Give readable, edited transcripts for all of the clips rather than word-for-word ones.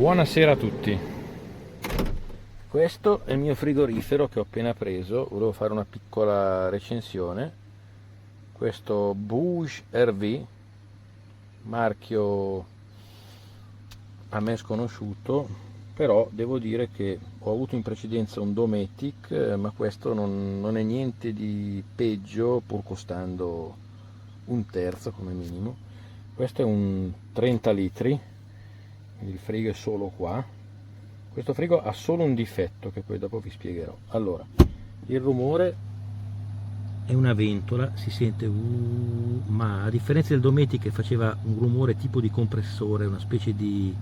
Buonasera a tutti. Questo è il mio frigorifero che ho appena preso. Volevo fare una piccola recensione. Questo BougeRV, marchio a me sconosciuto, però devo dire che ho avuto in precedenza un Dometic, ma questo non è niente di peggio, pur costando un terzo come minimo. Questo è un 30 litri, il frigo è solo qua. Questo frigo ha solo un difetto che poi dopo vi spiegherò. Allora, il rumore è una ventola, si sente ma a differenza del Dometic che faceva un rumore tipo di compressore, una specie di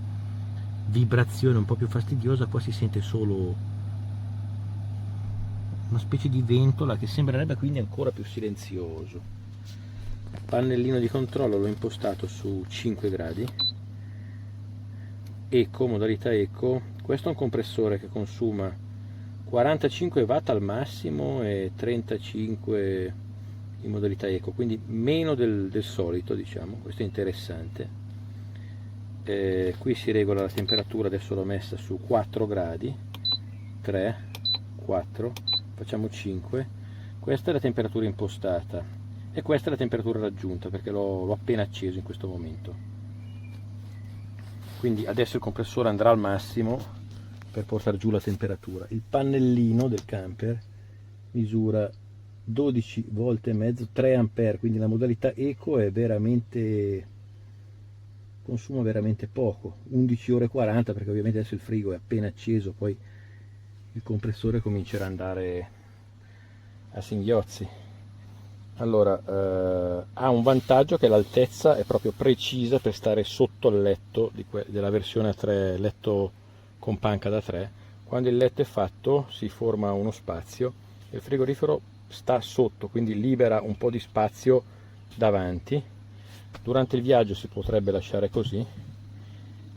vibrazione un po' più fastidiosa, qua si sente solo una specie di ventola che sembrerebbe quindi ancora più silenzioso. Il pannellino di controllo l'ho impostato su 5 gradi. Eco, modalità Eco. Questo è un compressore che consuma 45 watt al massimo e 35 in modalità Eco, quindi meno del solito, diciamo. Questo è interessante. Qui si regola la temperatura, adesso l'ho messa su 4 gradi, 3, 4, facciamo 5. Questa è la temperatura impostata e questa è la temperatura raggiunta, perché l'ho appena acceso in questo momento. Quindi adesso il compressore andrà al massimo per portare giù la temperatura. Il pannellino del camper misura 12 volte e mezzo, 3 ampere, quindi la modalità Eco è veramente, consuma veramente poco, 11 ore 40, perché ovviamente adesso il frigo è appena acceso, poi il compressore comincerà ad andare a singhiozzi. Allora, ha un vantaggio che l'altezza è proprio precisa per stare sotto il letto della versione a 3, letto con panca da 3. Quando il letto è fatto si forma uno spazio e il frigorifero sta sotto, quindi libera un po' di spazio davanti. Durante il viaggio si potrebbe lasciare così.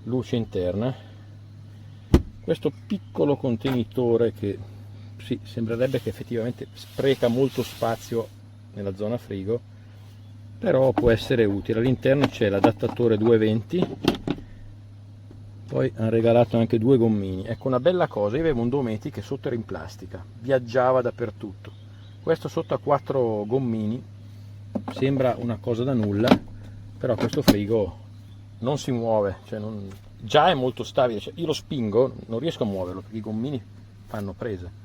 Luce interna. Questo piccolo contenitore che sì, sembrerebbe che effettivamente spreca molto spazio nella zona frigo, però può essere utile. All'interno c'è l'adattatore 220, poi hanno regalato anche 2 gommini. Ecco, una bella cosa, io avevo un Dometic che sotto era in plastica, viaggiava dappertutto. Questo sotto ha 4 gommini, sembra una cosa da nulla, però questo frigo non si muove, cioè già è molto stabile, cioè io lo spingo, non riesco a muoverlo perché i gommini fanno presa.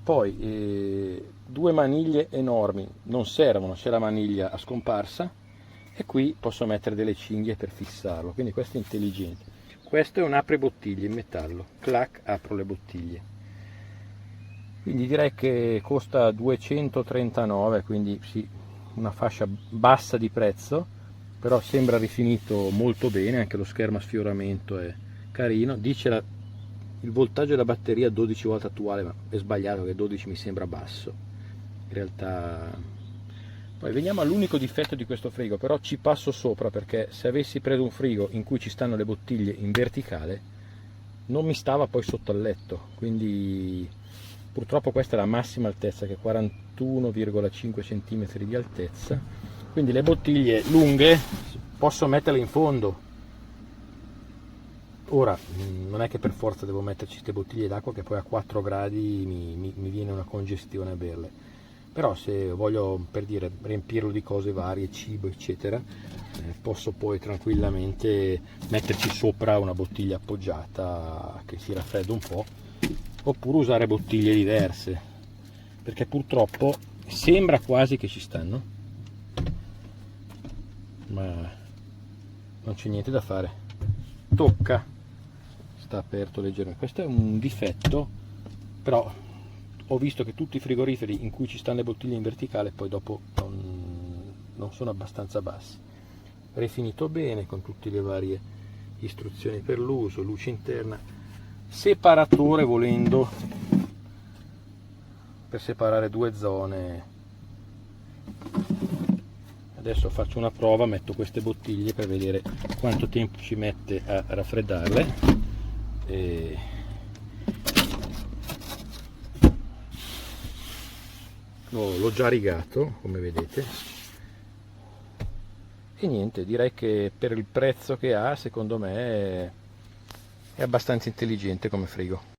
Poi 2 maniglie enormi non servono, c'è la maniglia a scomparsa e qui posso mettere delle cinghie per fissarlo, quindi questo è intelligente. Questo è un apribottiglie in metallo, clac, apro le bottiglie. Quindi direi che costa 239, quindi sì, una fascia bassa di prezzo, però sembra rifinito molto bene, anche lo schermo a sfioramento è carino. Dice il voltaggio della batteria 12 volt attuale, ma è sbagliato, che 12 mi sembra basso in realtà. Poi veniamo all'unico difetto di questo frigo, però ci passo sopra, perché se avessi preso un frigo in cui ci stanno le bottiglie in verticale non mi stava poi sotto al letto, quindi purtroppo questa è la massima altezza, che è 41,5 cm di altezza, quindi le bottiglie lunghe posso metterle in fondo. Ora, non è che per forza devo metterci queste bottiglie d'acqua che poi a 4 gradi mi viene una congestione a berle, però se voglio, per dire, riempirlo di cose varie, cibo eccetera, posso poi tranquillamente metterci sopra una bottiglia appoggiata che si raffredda un po', oppure usare bottiglie diverse, perché purtroppo sembra quasi che ci stanno, ma non c'è niente da fare, tocca. Sta aperto leggermente. Questo è un difetto, però ho visto che tutti i frigoriferi in cui ci stanno le bottiglie in verticale poi dopo non sono abbastanza bassi. Rifinito bene con tutte le varie istruzioni per l'uso, luce interna, separatore volendo per separare 2 zone. Adesso faccio una prova, metto queste bottiglie per vedere quanto tempo ci mette a raffreddarle. L'ho già rigato, come vedete, e niente, direi che per il prezzo che ha, secondo me È abbastanza intelligente come frigo.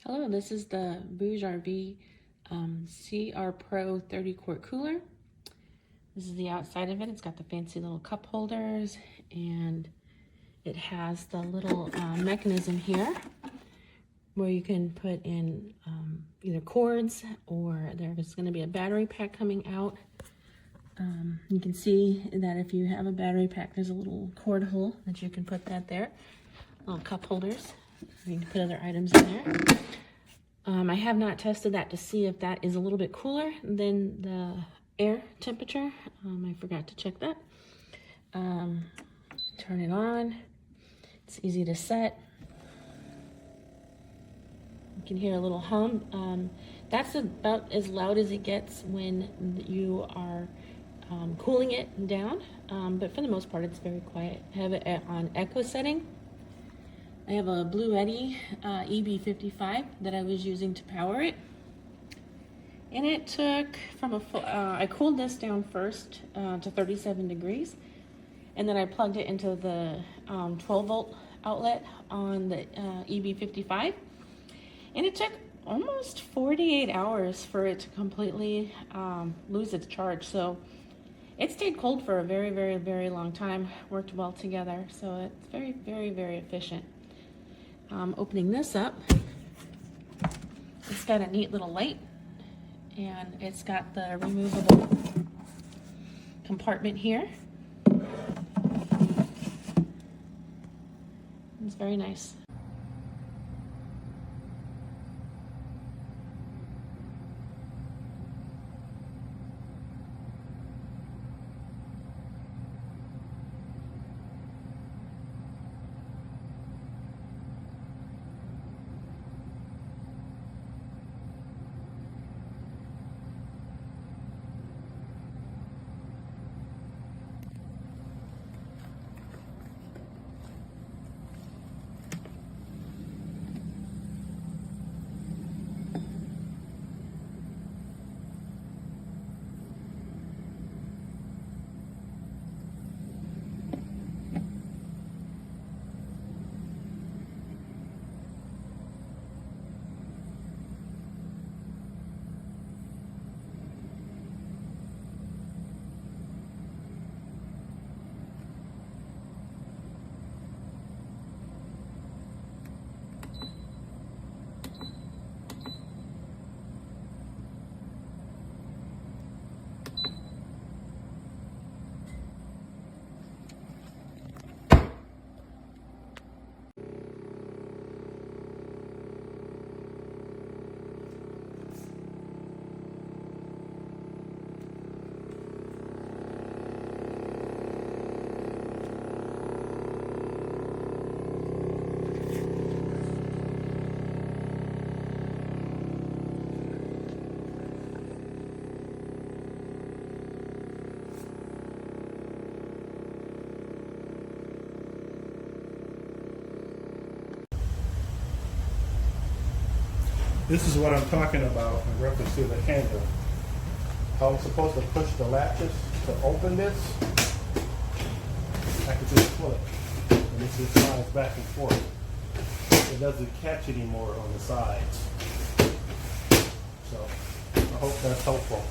Hello, this is the BougeRV CRPRO 30-quart cooler. This is the outside of it. It's got the fancy little cup holders, and it has the little mechanism here where you can put in either cords, or there's going to be a battery pack coming out. You can see that if you have a battery pack, there's a little cord hole that you can put that there. Little cup holders. You can put other items in there. I have not tested that to see if that is a little bit cooler than the air temperature. I forgot to check that. Turn it on. It's easy to set. You can hear a little hum. That's about as loud as it gets when you are cooling it down, but for the most part it's very quiet. I have it on echo setting. I have a Blue Eddy EB55 that I was using to power it, and it took from I cooled this down first to 37 degrees, and then I plugged it into the 12 volt outlet on the EB55, and it took almost 48 hours for it to completely lose its charge. So it stayed cold for a very, very, very long time, worked well together, so it's very, very, very efficient. Opening this up, it's got a neat little light, and it's got the removable compartment here. It's very nice. This is what I'm talking about in reference to the handle. How I'm supposed to push the latches to open this. I can just pull it. And this just slides back and forth. It doesn't catch anymore on the sides. So I hope that's helpful.